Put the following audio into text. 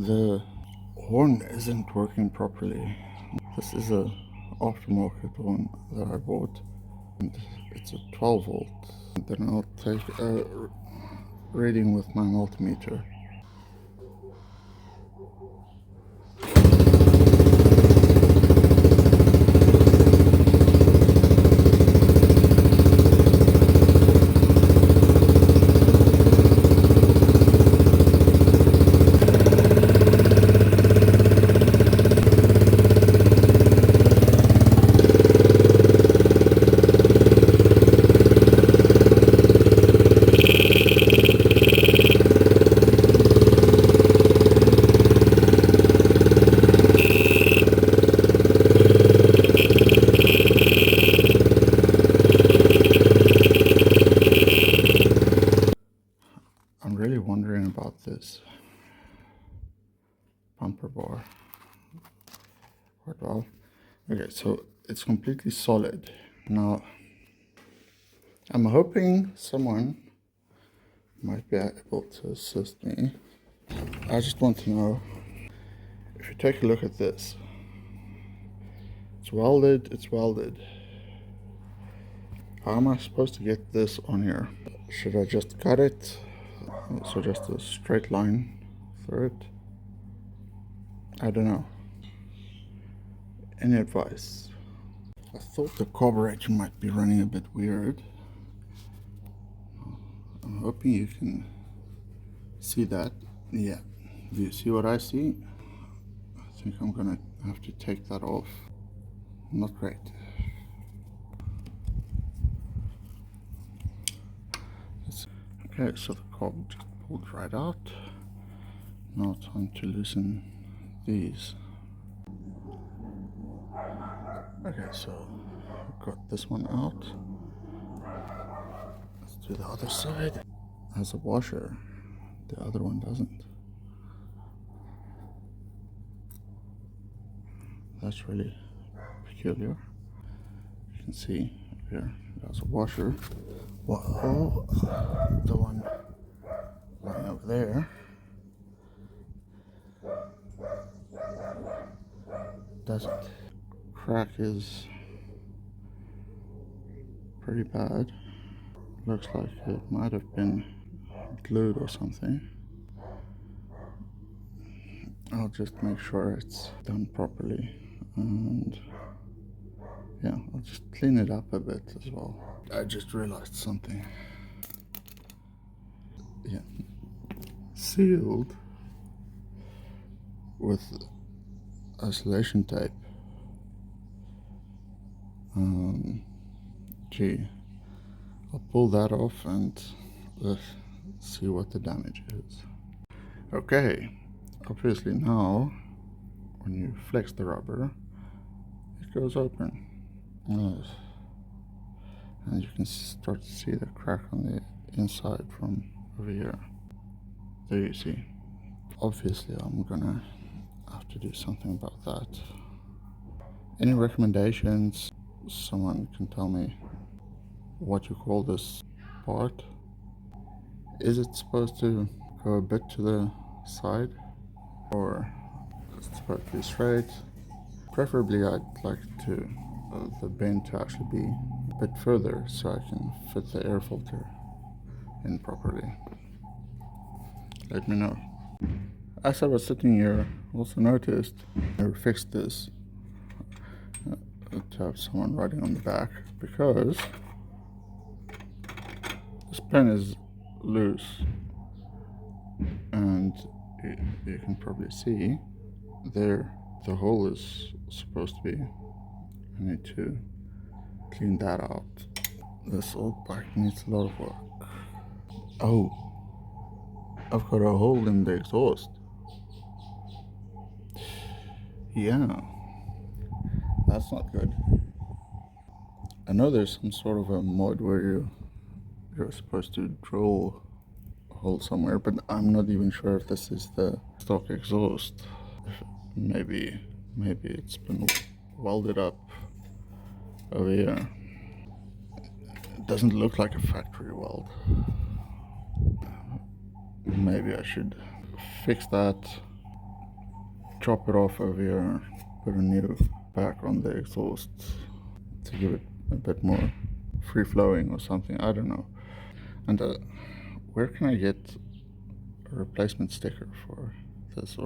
The horn isn't working properly. This is a aftermarket one that I bought, and it's a 12 volt. Then I'll take a reading with my multimeter. I'm really wondering about this bumper bar. Well, okay, so it's completely solid. Now, I'm hoping someone might be able to assist me. I just want to know, if you take a look at this, it's welded. How am I supposed to get this on here? Should I just cut it? So just a straight line through it? I don't know. Any advice? I thought the carburetor might be running a bit weird. I'm hoping you can see that. Yeah. Do you see what I see? I think I'm gonna have to take that off. Not great. Okay, so the carb just pulled right out. Now time to loosen these. Okay, so I've got this one out. Let's do the other side. It has a washer, the other one doesn't. That's really peculiar. You can see here, there's a washer. Well, the one lying over there doesn't. Crack is pretty bad. Looks like it might have been glued or something. I'll just make sure it's done properly, and yeah, I'll just clean it up a bit as well. I just realized something. Yeah, sealed with isolation tape. Gee, I'll pull that off and see what the damage is. Okay, obviously now when you flex the rubber, it goes open. And you can start to see the crack on the inside from over here. There you see. Obviously I'm gonna have to do something about that. Any recommendations? Someone can tell me what you call this part. Is it supposed to go a bit to the side, or is it supposed to be straight? Preferably I'd like to the bend to actually be a bit further so I can fit the air filter in properly. Let me know. As I was sitting here, I also noticed I fixed this to have someone riding on the back, because this pen is loose, and you can probably see there the hole is supposed to be. I need to clean that out. This old bike needs a lot of work. Oh, I've got a hole in the exhaust. Yeah, that's not good. I know there's some sort of a mod where you're supposed to drill a hole somewhere, but I'm not even sure if this is the stock exhaust. Maybe it's been welded up over here. It doesn't look like a factory weld. Maybe I should fix that chop it off over here, put a new back on the exhaust to give it a bit more free flowing or something, I don't know. And where can I get a replacement sticker for this?